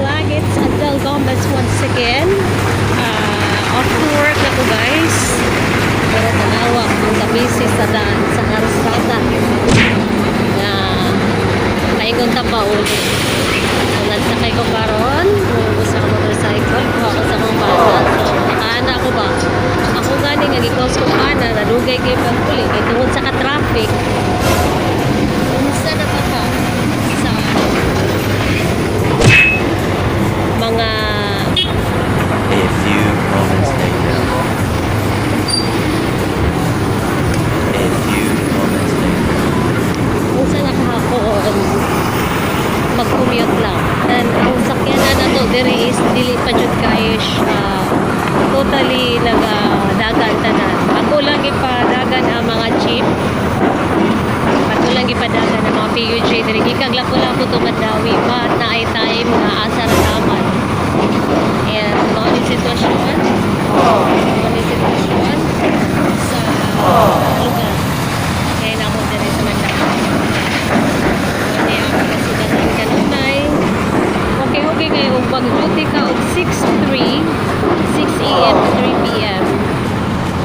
vlog. It's Adele Gomez once again. Off to work na ko guys. Pero tanawa ang kabisi sa daan sa karsada. Na paingon ta pa uli. Nagsakay ko karon. Sa motorcycle. Ako sa kong bata. So nakaana ko ba? Ako gani nga gikos ko ana. Nadugay kayo pag-uli. Kaya tungod sa ka-traffic. Kumusta na pa ka? Sa mga A few moments later. A few moments later. kung saan nakahapon mag-commute lang. And ang sakyanan na to, diri is dili pa jud kayo totally nagdagan tanan. Ako lang ipadagan ang mga jeep. Ako lang ipadagan ang mga PUJ diri. Ikaglapo-lapo to Madawi pa na ay time nga asa ra naman. And mga ni sitwasyon. Mga ni sitwasyon sa lugar. Kaya na ako diri sa Mandawi. Kaya ako kasi dating kanunay. Okay ngayon. Pag-duty ka og 6 a.m. to 3 p.m.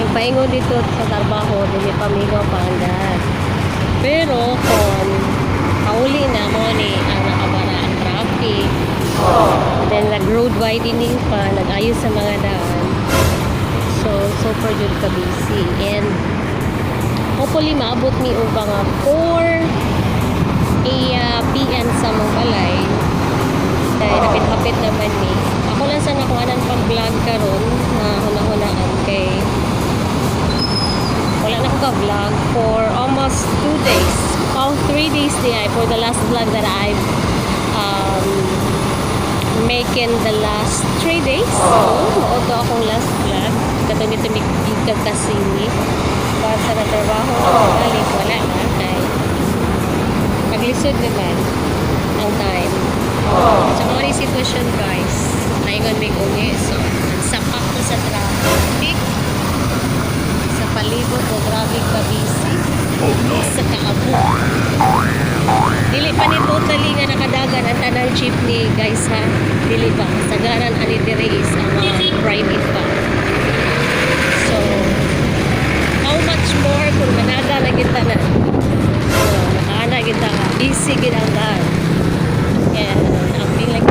Yung paingon dito sa trabaho, dili pamigaw pandan. Pero kung pauli na mo ni ang nakabara ang traffic, then nag-road widening pa, nag-ayos sa mga daan. So, super good ka busy. And hopefully maabot ni o mga 4 p.m. sa mga balay. Dahil napit-hapit naman ni. Ako lang sa nakuhanan pag-vlog karon na hunahunaan kay wala na ko ka-vlog for almost 2 days. 3 days di ay for the last vlog that I've making the last 3 days. So, maoto akong last vlog. Katong ito may kasini. Para sa natrabaho balik, wala na. Ay, paglisod naman ang time. So, mga rin sitwasyon guys. Naingon may ungi. So, sapak ko sa traffic. Sa palibot o traffic ka busy. Sa kaabo. Dili pa ni totally nga nakadagan ang tanang jeepney guys ha. Dili pa. Sagaran ani diri is ang mga private pa. So, how much more kung managa na kita na. So, nakaana kita ka. Busy gid ang daan. And ang feeling